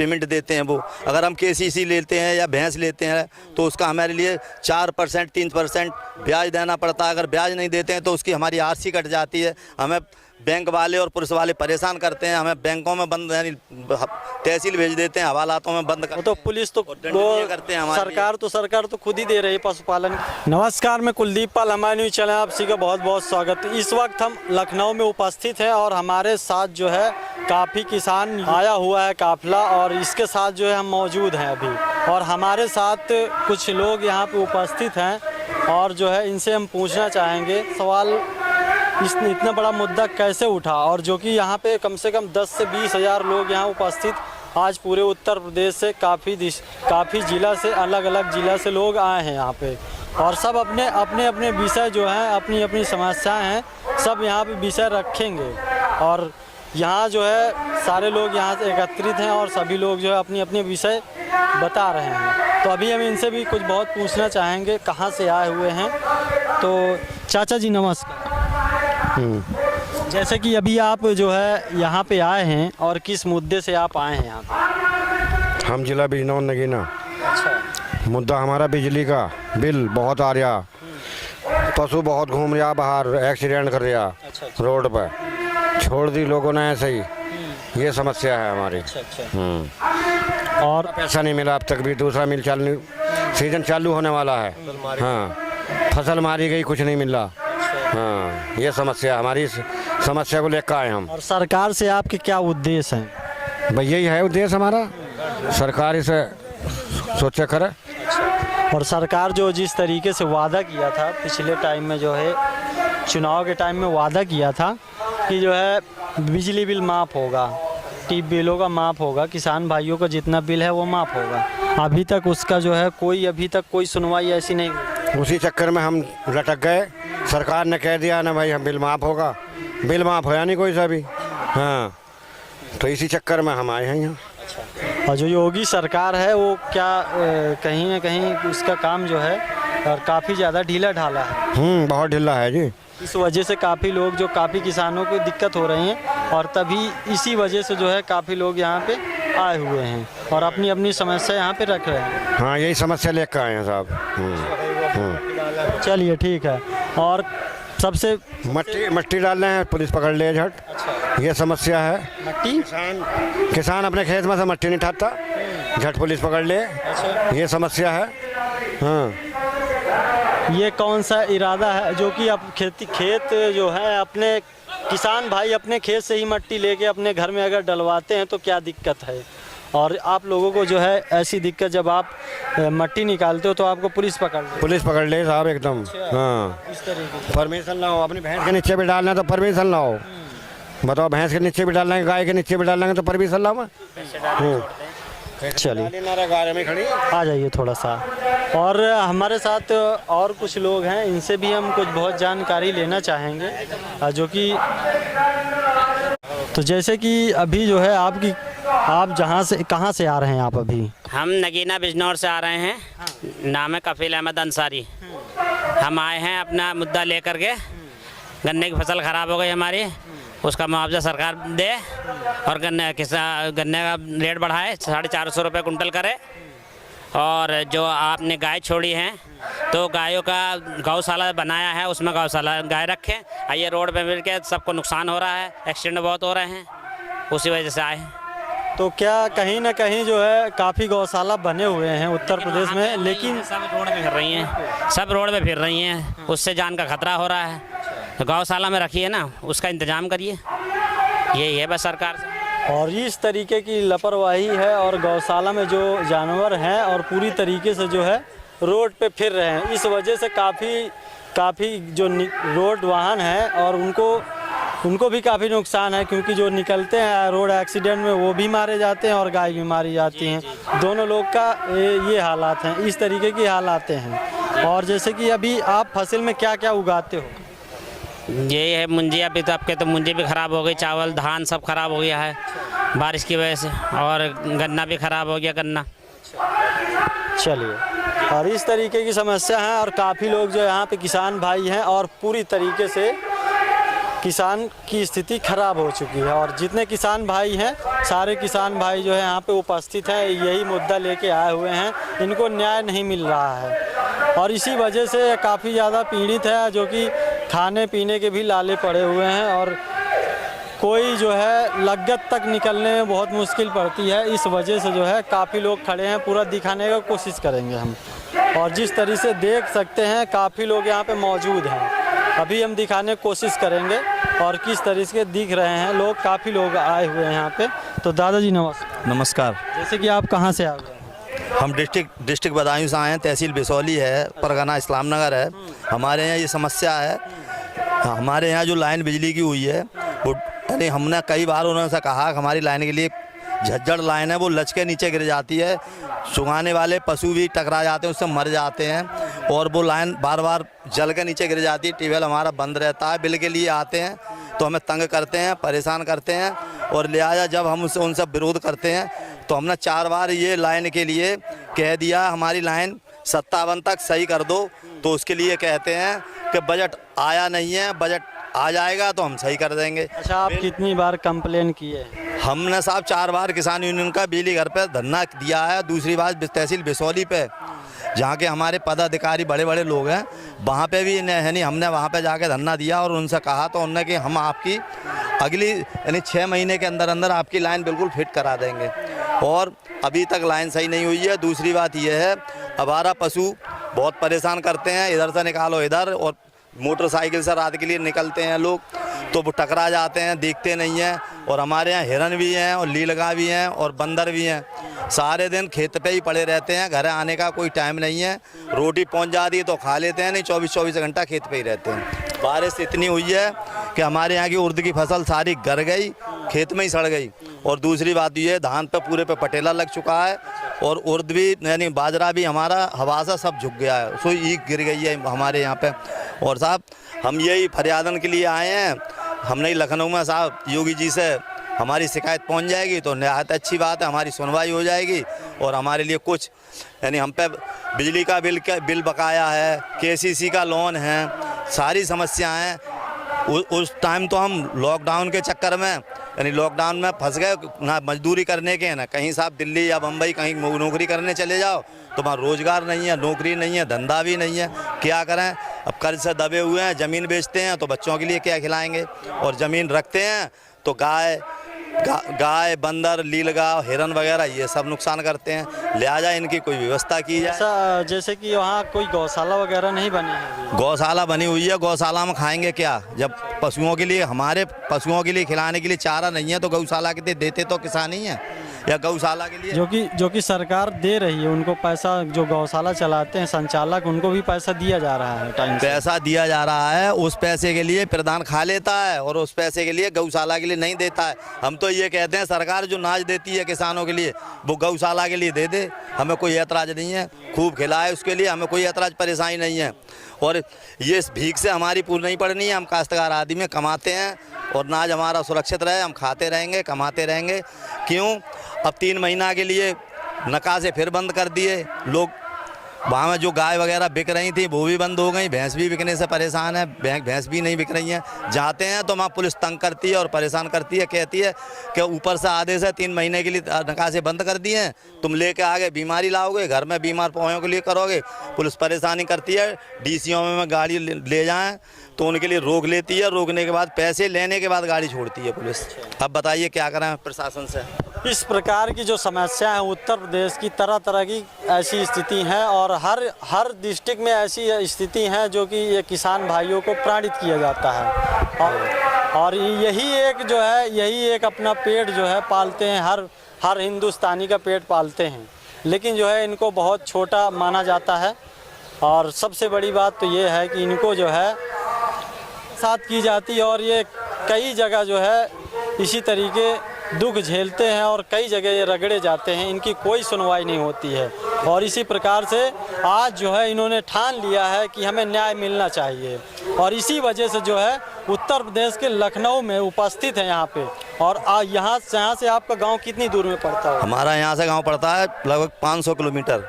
Payment देते हैं वो। अगर हम केसीसी लेते हैं या भैंस लेते हैं तो उसका हमारे लिए 4% 3% ब्याज देना पड़ता है। अगर ब्याज नहीं देते हैं तो उसकी हमारी आरसी कट जाती है। हमें बैंक वाले और पुलिस वाले परेशान करते हैं। हमें बैंकों में बंद यानी तहसील भेज देते हैं, हवालातों में बंद तो पुलिस तो वो करते हैं। सरकार तो खुद ही दे रही है पशुपालन। नमस्कार, मैं कुलदीप पाल, हमारे न्यूज़ चैनल आप सभी का बहुत बहुत स्वागत। इस वक्त हम लखनऊ में उपस्थित हैं और हमारे साथ जो है काफ़ी किसान आया हुआ है काफिला, और इसके साथ जो है हम मौजूद हैं अभी, और हमारे साथ कुछ लोग यहाँ पे उपस्थित हैं और जो है इनसे हम पूछना चाहेंगे सवाल, इतना बड़ा मुद्दा कैसे उठा, और जो कि यहाँ पे कम से कम 10 से 20 हज़ार लोग यहाँ उपस्थित आज पूरे उत्तर प्रदेश से काफ़ी ज़िला से, अलग अलग ज़िला से लोग आए हैं यहाँ पे, और सब अपने अपने विषय जो हैं, अपनी अपनी समस्याएं हैं, सब यहाँ पे विषय रखेंगे। और यहाँ जो है सारे लोग यहाँ से एकत्रित हैं और सभी लोग जो है अपनी अपनी विषय बता रहे हैं। तो अभी हम इनसे भी कुछ बहुत पूछना चाहेंगे, कहाँ से आए हुए हैं। तो चाचा जी नमस्कार। जैसे कि अभी आप जो है यहाँ पे आए हैं, और किस मुद्दे से आप आए हैं यहाँ पे? हम जिला बिजनौर नगीना। अच्छा। मुद्दा हमारा बिजली का बिल बहुत आ रहा, पशु बहुत घूम रहा बाहर, एक्सीडेंट कर रहा। अच्छा। रोड पर छोड़ दी लोगों ने ऐसे ही, ये समस्या है हमारी। अच्छा। और पैसा नहीं मिला अब तक भी। दूसरा मिल चालू, सीजन चालू होने वाला है। हाँ, फसल मारी गई, कुछ नहीं मिला। हाँ, ये समस्या हमारी, समस्या को लेकर आए हम। और सरकार से आपके क्या उद्देश्य हैं? भाई यही है उद्देश्य हमारा, सरकार इसे सोचे करे। और सरकार जो जिस तरीके से वादा किया था पिछले टाइम में, जो है चुनाव के टाइम में वादा किया था कि जो है बिजली बिल माफ़ होगा, टीवी बिलों का माफ़ होगा, किसान भाइयों का जितना बिल है वो माफ़ होगा, अभी तक उसका जो है कोई सुनवाई ऐसी नहीं हुई। उसी चक्कर में हम लटक गए। सरकार ने कह दिया ना भाई हम बिल माफ़ होगा, बिल माफ़ होया नहीं कोई सा भी। हाँ, तो इसी चक्कर में हम आए हैं यहाँ। और जो योगी सरकार है वो क्या कहीं ना कहीं उसका काम जो है और काफ़ी ज़्यादा ढीला ढाला है। बहुत ढीला है जी। इस वजह से काफ़ी लोग, जो काफ़ी किसानों को दिक्कत हो रही हैं, और तभी इसी वजह से जो है काफ़ी लोग यहाँ पे आए हुए हैं और अपनी अपनी समस्या यहाँ पे रख रहे हैं। हाँ, यही समस्या लेकर आए हैं साहब। चलिए ठीक है। और सबसे मट्टी डाल रहे हैं, पुलिस पकड़ ले झट। अच्छा। ये समस्या है। मट्टी किसान अपने खेत में से मट्टी नहीं उठाता, झट पुलिस पकड़ ले। अच्छा। ये समस्या है। हाँ, ये कौन सा इरादा है जो कि अब खेत जो है अपने किसान भाई अपने खेत से ही मट्टी लेके अपने घर में अगर डलवाते हैं तो क्या दिक्कत है, और आप लोगों को जो है ऐसी दिक्कत, जब आप मट्टी निकालते हो तो आपको पुलिस पकड़ ले साहब एकदम। हाँ, इस तरीके से परमिशन लाओ। अपनी भैंस के नीचे भी डालना है तो परमिशन लाओ। बताओ, भैंस के नीचे भी डालना है, गाय के नीचे भी डालना है तो परमिशन लाओ। चलिए आ जाइए थोड़ा सा। और हमारे साथ और कुछ लोग हैं, इनसे भी हम कुछ बहुत जानकारी लेना चाहेंगे, जो कि तो जैसे कि अभी जो है आप कहाँ से आ रहे हैं आप? अभी हम नगीना बिजनौर से आ रहे हैं। नाम है कफील अहमद अंसारी। हम आए हैं अपना मुद्दा लेकर के। गन्ने की फसल ख़राब हो गई हमारी, उसका मुआवजा सरकार दे, और गन्ने का रेट बढ़ाए, 450 रुपये कुंटल करे। और जो आपने गाय छोड़ी हैं तो गायों का गौशाला बनाया है, उसमें गौशाला गाय रखें। ये रोड पे मिल के सबको नुकसान हो रहा है, एक्सीडेंट बहुत हो रहे हैं, उसी वजह से आए हैं। तो क्या कहीं ना कहीं जो है काफ़ी गौशाला बने हुए हैं उत्तर प्रदेश में, लेकिन सब रोड पे फिर रही हैं, उससे जान का खतरा हो रहा है। तो गौशाला में रखिए ना, उसका इंतजाम करिए, यही है बस सरकार से। और इस तरीके की लापरवाही है, और गौशाला में जो जानवर हैं और पूरी तरीके से जो है रोड पे फिर रहे हैं, इस वजह से काफ़ी जो रोड वाहन हैं और उनको भी काफ़ी नुकसान है, क्योंकि जो निकलते हैं रोड एक्सीडेंट में वो भी मारे जाते हैं और गाय भी मारी जाती हैं। दोनों लोग का ये हालात हैं, इस तरीके की हालात हैं। और जैसे कि अभी आप फसल में क्या क्या उगाते हो? यही है मुंजी। अभी तो आपके तो मुंजी भी ख़राब हो गई, चावल धान सब ख़राब हो गया है बारिश की वजह से, और गन्ना भी ख़राब हो गया गन्ना। चलिए, और इस तरीके की समस्या है, और काफ़ी लोग जो यहाँ पे किसान भाई हैं और पूरी तरीके से किसान की स्थिति खराब हो चुकी है। और जितने किसान भाई हैं सारे किसान भाई जो है यहाँ पे उपस्थित हैं, यही मुद्दा लेके आए हुए हैं। इनको न्याय नहीं मिल रहा है और इसी वजह से काफ़ी ज़्यादा पीड़ित है, जो कि खाने पीने के भी लाले पड़े हुए हैं और कोई जो है लगत तक निकलने में बहुत मुश्किल पड़ती है। इस वजह से जो है काफ़ी लोग खड़े हैं, पूरा दिखाने का कोशिश करेंगे हम। और जिस तरीके से देख सकते हैं काफ़ी लोग यहाँ पे मौजूद हैं, अभी हम दिखाने की कोशिश करेंगे और किस तरीके से दिख रहे हैं लोग। काफ़ी लोग आए हुए हैं यहाँ पे। तो दादाजी नमस्कार। नमस्कार। जैसे कि आप कहाँ से आए हुए हैं? हम डिस्ट्रिक्ट बदायूं से आए हैं, तहसील बिसौली है, परगना इस्लाम नगर है। हमारे यहाँ ये समस्या है, हमारे यहाँ जो लाइन बिजली की हुई है वो यानी हमने कई बार उन्होंने कहा कि हमारी लाइन के लिए झज्जर लाइन है, वो लच के नीचे गिर जाती है, सुखाने वाले पशु भी टकरा जाते हैं, उससे मर जाते हैं और वो लाइन बार बार जल के नीचे गिर जाती है। ट्यूबवेल हमारा बंद रहता है, बिल के लिए आते हैं तो हमें तंग करते हैं, परेशान करते हैं और लिहाजा जब हम उनसे विरोध करते हैं तो हमने 4 बार ये लाइन के लिए कह दिया हमारी लाइन 57 तक सही कर दो, तो उसके लिए कहते हैं कि बजट आया नहीं है, बजट आ जाएगा तो हम सही कर देंगे। अच्छा, आप कितनी बार कंप्लेन किए? हमने साहब 4 बार किसान यूनियन का बिजली घर पे धरना दिया है। दूसरी बात तहसील बिसौली पे, जहाँ के हमारे पदाधिकारी बड़े बड़े लोग हैं, वहाँ पे भी है नहीं, हमने वहाँ पे जाके धरना दिया और उनसे कहा तो उन्होंने कि हम आपकी अगली यानी 6 महीने के अंदर अंदर आपकी लाइन बिल्कुल फिट करा देंगे और अभी तक लाइन सही नहीं हुई है। दूसरी बात यह है, आवारा पशु बहुत परेशान करते हैं, इधर से निकालो इधर, और मोटरसाइकिल से रात के लिए निकलते हैं लोग तो वो टकरा जाते हैं, देखते नहीं हैं। और हमारे यहाँ हिरन भी हैं और लीलगाय भी हैं और बंदर भी हैं, सारे दिन खेत पे ही पड़े रहते हैं, घर आने का कोई टाइम नहीं है। रोटी पहुँच जाती है तो खा लेते हैं, नहीं 24 घंटा खेत पे ही रहते हैं। बारिश इतनी हुई है कि हमारे यहाँ की उर्द की फसल सारी गर गई, खेत में ही सड़ गई। और दूसरी बात ये है, धान पे पूरे पे पटेला लग चुका है और उर्द भी यानी बाजरा भी हमारा हवा से सब झुक गया है, सो ईख गिर गई है हमारे यहाँ पे। और साहब हम यही फरियादन के लिए आए हैं, हमने लखनऊ में साहब योगी जी से हमारी शिकायत पहुंच जाएगी तो निहायत अच्छी बात है, हमारी सुनवाई हो जाएगी और हमारे लिए कुछ यानी हम पे बिजली का बिल बकाया है, केसीसी का लोन है, सारी समस्याएं हैं। उस टाइम तो हम लॉकडाउन के चक्कर में यानी लॉकडाउन में फंस गए, ना मजदूरी करने के ना कहीं साहब दिल्ली या बम्बई कहीं नौकरी करने चले जाओ तो वहाँ रोज़गार नहीं है, नौकरी नहीं है, धंधा भी नहीं है, क्या करें। अब कर्ज से दबे हुए हैं, ज़मीन बेचते हैं तो बच्चों के लिए क्या खिलाएंगे, और ज़मीन रखते हैं तो गाय बंदर लीलगाय हिरन वगैरह ये सब नुकसान करते हैं। लिहाजा इनकी कोई व्यवस्था की जाए। जैसे कि वहाँ कोई गौशाला वगैरह नहीं बनी है? गौशाला बनी हुई है, गौशाला में खाएंगे क्या जब पशुओं के लिए, हमारे पशुओं के लिए खिलाने के लिए चारा नहीं है तो गौशाला के देते तो किसान ही है या गौशाला के लिए जो कि सरकार दे रही है उनको पैसा, जो गौशाला चलाते हैं संचालक उनको भी पैसा दिया जा रहा है, टाइम से पैसा दिया जा रहा है। उस पैसे के लिए प्रधान खा लेता है और उस पैसे के लिए गौशाला के लिए नहीं देता है। हम तो ये कहते हैं सरकार जो नाज देती है किसानों के लिए वो गौशाला के लिए दे दे, हमें कोई ऐतराज़ नहीं है, खूब खिलाए उसके लिए, हमें कोई ऐतराज़ परेशानी नहीं है। और ये भीख से हमारी पूरी नहीं पड़नी है, हम काश्तकार आदमी कमाते हैं और नाज हमारा सुरक्षित रहे, हम खाते रहेंगे कमाते रहेंगे। क्यों अब 3 महीना के लिए नकासे फिर बंद कर दिए लोग, वहाँ में जो गाय वगैरह बिक रही थी वो भी बंद हो गई, भैंस भी बिकने से परेशान है, भैंस भी नहीं बिक रही हैं। जाते हैं तो वहाँ पुलिस तंग करती है और परेशान करती है, कहती है कि ऊपर से आदेश है 3 महीने के लिए नकासे बंद कर दिए हैं, तुम लेके आगे बीमारी लाओगे, घर में बीमार पौधों के लिए करोगे। पुलिस परेशानी करती है, DCO में गाड़ी ले जाएँ तो उनके लिए रोक लेती है, रोकने के बाद पैसे लेने के बाद गाड़ी छोड़ती है पुलिस। अब बताइए क्या करें प्रशासन से। इस प्रकार की जो समस्या है उत्तर प्रदेश की, तरह तरह की ऐसी स्थिति है और हर डिस्ट्रिक्ट में ऐसी स्थिति है जो कि ये किसान भाइयों को प्रेरित किया जाता है। और यही एक अपना पेट जो है पालते हैं, हर हिंदुस्तानी का पेट पालते हैं, लेकिन जो है इनको बहुत छोटा माना जाता है। और सबसे बड़ी बात तो ये है कि इनको जो है साथ की जाती है और ये कई जगह जो है इसी तरीके दुख झेलते हैं और कई जगह ये रगड़े जाते हैं, इनकी कोई सुनवाई नहीं होती है। और इसी प्रकार से आज जो है इन्होंने ठान लिया है कि हमें न्याय मिलना चाहिए और इसी वजह से जो है उत्तर प्रदेश के लखनऊ में उपस्थित है यहाँ पे। और यहाँ से आपका गांव कितनी दूर में पड़ता है? हमारा यहाँ से गांव पड़ता है लगभग 500 किलोमीटर।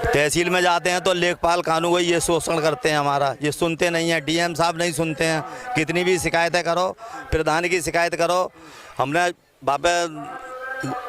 तहसील में जाते हैं तो लेखपाल कानून ये शोषण करते हैं हमारा, ये सुनते नहीं है, DM साहब नहीं सुनते हैं, कितनी भी शिकायतें करो, प्रधान की शिकायत करो। हमने बाबा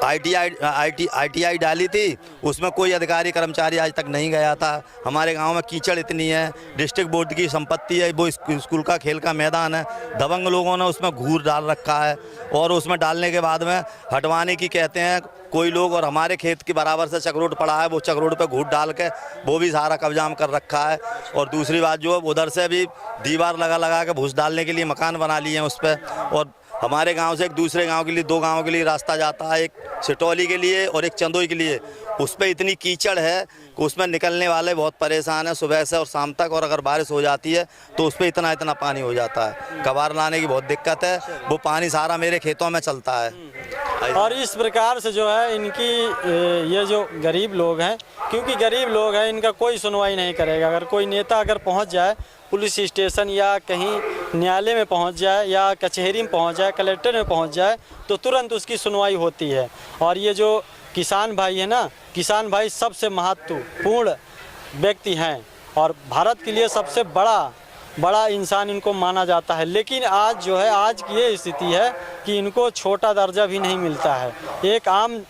ITI डाली थी, उसमें कोई अधिकारी कर्मचारी आज तक नहीं गया था। हमारे गांव में कीचड़ इतनी है, डिस्ट्रिक्ट बोर्ड की संपत्ति है, वो स्कूल का खेल का मैदान है, दबंग लोगों ने उसमें घूर डाल रखा है और उसमें डालने के बाद में हटवाने की कहते हैं कोई लोग, और हमारे खेत के बराबर से चकरोट पड़ा है, वो चकरोट पे घूट डाल के वो भी सारा कब्जा में कर रखा है। और दूसरी बात जो उधर से भी दीवार लगा के भूस डालने के लिए मकान बना लिए हैं उस पर। और हमारे गांव से एक दूसरे गांव के लिए, 2 गांवों के लिए रास्ता जाता है, एक सिटौली के लिए और एक चंदोई के लिए। उस पर इतनी कीचड़ है कि उसमें निकलने वाले बहुत परेशान हैं सुबह से और शाम तक, और अगर बारिश हो जाती है तो उस पर इतना पानी हो जाता है, कबार लाने की बहुत दिक्कत है। वो पानी सारा मेरे खेतों में चलता है। और इस प्रकार से जो है इनकी ये जो गरीब लोग हैं, क्योंकि गरीब लोग हैं, इनका कोई सुनवाई नहीं करेगा। अगर कोई नेता अगर पहुंच जाए पुलिस स्टेशन या कहीं न्यायालय में पहुंच जाए या कचहरी में पहुंच जाए, कलेक्टर में पहुंच जाए, तो तुरंत उसकी सुनवाई होती है। और ये जो किसान भाई है ना, किसान भाई सबसे महत्वपूर्ण व्यक्ति हैं और भारत के लिए सबसे बड़ा इंसान इनको माना जाता है। लेकिन आज जो है, आज की ये स्थिति है कि इनको छोटा दर्जा भी नहीं मिलता है। एक आम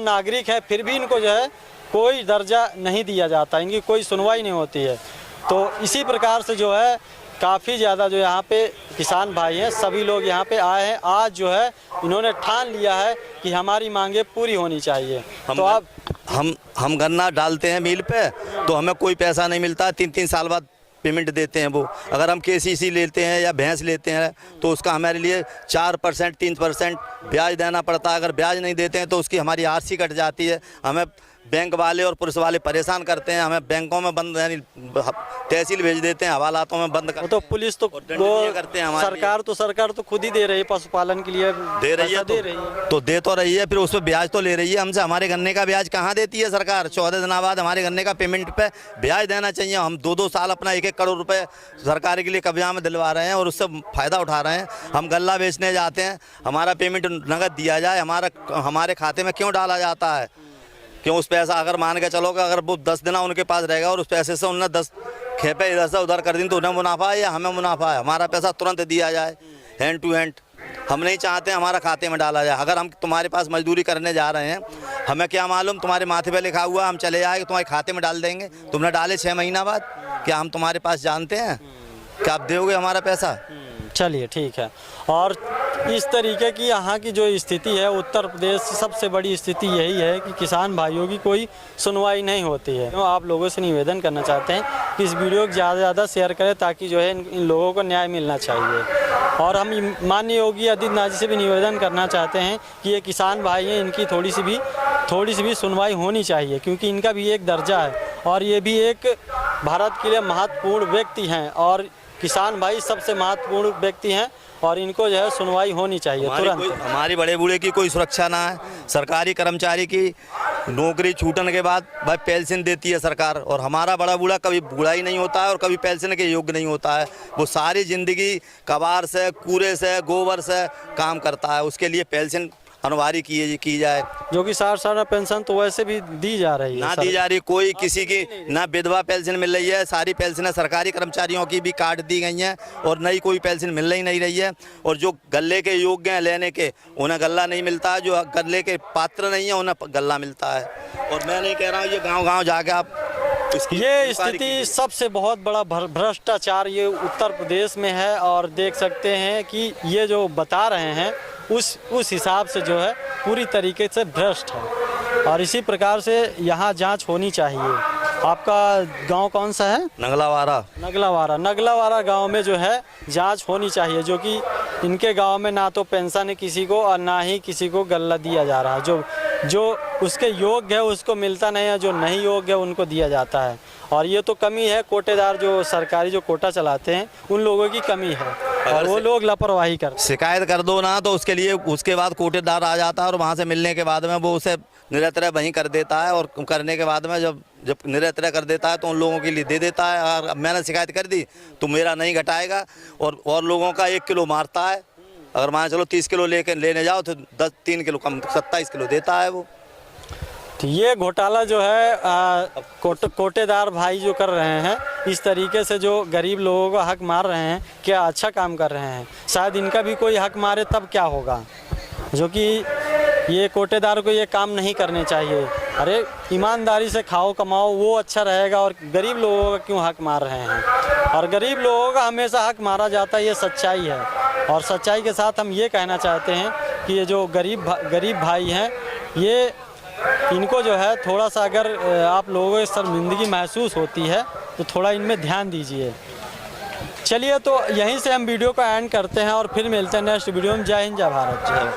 नागरिक है, फिर भी इनको जो है कोई दर्जा नहीं दिया जाता, इनकी कोई सुनवाई नहीं होती है। तो इसी प्रकार से जो है काफ़ी ज़्यादा जो यहाँ पे किसान भाई हैं, सभी लोग यहाँ पे आए हैं। आज जो है इन्होंने ठान लिया है कि हमारी मांगे पूरी होनी चाहिए। तो अब हम गन्ना डालते हैं मिल पे, तो हमें कोई पैसा नहीं मिलता, 3-3 साल बाद पेमेंट देते हैं वो। अगर हम KCC लेते हैं या भैंस लेते हैं तो उसका हमारे लिए 4% 3% ब्याज देना पड़ता है। अगर ब्याज नहीं देते हैं तो उसकी हमारी RC कट जाती है। हमें बैंक वाले और पुलिस वाले परेशान करते हैं, हमें बैंकों में बंद, यानी तहसील भेज देते हैं, हवालातों में बंद करते तो पुलिस तो करते हैं। सरकार तो खुद ही दे रही है, पशुपालन के लिए दे रही है, तो दे तो रही है, फिर उस पर ब्याज तो ले रही है हमसे। हमारे गन्ने का ब्याज कहाँ देती है सरकार? 14 दिन बाद हमारे गन्ने का पेमेंट पे ब्याज देना चाहिए। हम 2-2 साल अपना 1-1 करोड़ रुपए सरकार के लिए कब्जा में दिलवा रहे हैं और उससे फ़ायदा उठा रहे हैं। हम गल्ला बेचने जाते हैं, हमारा पेमेंट नगद दिया जाए, हमारे खाते में क्यों डाला जाता है? क्यों उस पैसा अगर मान के चलो कि अगर वो 10 दिन उनके पास रहेगा और उस पैसे से उन्होंने 10 खेपे इधर से उधर कर दी तो उन्हें मुनाफा है या हमें मुनाफा है? हमारा पैसा तुरंत दिया जाए, हैंड टू हैंड। हम नहीं चाहते हमारा खाते में डाला जाए। अगर हम तुम्हारे पास मजदूरी करने जा रहे हैं, हमें क्या मालूम तुम्हारे माथे पे लिखा हुआ हम चले जाए तुम्हारे खाते में डाल देंगे? तुमने डाले 6 महीना बाद, क्या हम तुम्हारे पास जानते हैं? क्या आप दोगे हमारा पैसा? चलिए ठीक है। और इस तरीके की यहाँ की जो स्थिति है, उत्तर प्रदेश की सबसे बड़ी स्थिति यही है कि किसान भाइयों की कोई सुनवाई नहीं होती है। तो आप लोगों से निवेदन करना चाहते हैं कि इस वीडियो को ज़्यादा से ज़्यादा शेयर करें ताकि जो है इन लोगों को न्याय मिलना चाहिए। और हम माननीय योगी आदित्यनाथ जी से भी निवेदन करना चाहते हैं कि ये किसान भाई हैं, इनकी थोड़ी सी भी सुनवाई होनी चाहिए, क्योंकि इनका भी एक दर्जा है और ये भी एक भारत के लिए महत्वपूर्ण व्यक्ति हैं और किसान भाई सबसे महत्वपूर्ण व्यक्ति हैं और इनको जो है सुनवाई होनी चाहिए तुरंत। हमारी बड़े बूढ़े की कोई सुरक्षा ना है। सरकारी कर्मचारी की नौकरी छूटने के बाद भाई पेंशन देती है सरकार, और हमारा बड़ा बूढ़ा कभी बूढ़ा ही नहीं होता है और कभी पेंशन के योग्य नहीं होता है। वो सारी ज़िंदगी कबार से, कूड़े से, गोबर से काम करता है, उसके लिए पेंशन अनिवार्य की जाए। जो कि 60 साल पेंशन तो वैसे भी दी जा रही है, ना दी जा रही कोई, किसी की ना विधवा पेंशन मिल रही है। सारी पेंशनें सरकारी कर्मचारियों की भी काट दी गई हैं और नई कोई पेंशन मिल ही नहीं रही है। और जो गल्ले के योग्य हैं लेने के, उन्हें गल्ला नहीं मिलता है। जो गल्ले के पात्र नहीं है उन्हें गल्ला मिलता है। और मैं नहीं कह रहा हूँ, ये गाँव जाके आप ये स्थिति सबसे बहुत बड़ा भ्रष्टाचार ये उत्तर प्रदेश में है। और देख सकते हैं कि ये जो बता रहे हैं उस हिसाब से जो है पूरी तरीके से भ्रष्ट है और इसी प्रकार से यहाँ जांच होनी चाहिए। आपका गांव कौन सा है? नगलावारा गांव में जो है जांच होनी चाहिए, जो कि इनके गांव में ना तो पेंशन है किसी को और ना ही किसी को गल्ला दिया जा रहा है। जो उसके योग्य है उसको मिलता नहीं है, जो नहीं योग्य है उनको दिया जाता है। और ये तो कमी है, कोटेदार जो सरकारी जो कोटा चलाते हैं उन लोगों की कमी है और वो लोग लापरवाही कर शिकायत कर दो ना, तो उसके लिए उसके बाद कोटेदार आ जाता है और वहाँ से मिलने के बाद में वो उसे निरंतर वहीं कर देता है। और करने के बाद में जब निरंतर कर देता है तो उन लोगों के लिए दे देता है। और मैंने शिकायत कर दी तो मेरा नहीं घटाएगा और लोगों का 1 किलो मारता है। अगर मान चलो 30 किलो लेने जाओ तो 3 किलो कम 27 किलो देता है वो। तो ये घोटाला जो है कोटेदार भाई जो कर रहे हैं, इस तरीके से जो गरीब लोगों का हक मार रहे हैं, क्या अच्छा काम कर रहे हैं? शायद इनका भी कोई हक मारे तब क्या होगा, जो कि ये कोटेदार को ये काम नहीं करने चाहिए। अरे ईमानदारी से खाओ कमाओ, वो अच्छा रहेगा। और गरीब लोगों का क्यों हक मार रहे हैं? और गरीब लोगों का हमेशा हक मारा जाता है, ये सच्चाई है। और सच्चाई के साथ हम ये कहना चाहते हैं कि ये जो गरीब भाई हैं, ये इनको जो है थोड़ा सा अगर आप लोगों को शर्मिंदगी महसूस होती है तो थोड़ा इनमें ध्यान दीजिए। चलिए, तो यहीं से हम वीडियो को एंड करते हैं और फिर मिलते हैं नेक्स्ट वीडियो में। जय हिंद, जय भारत।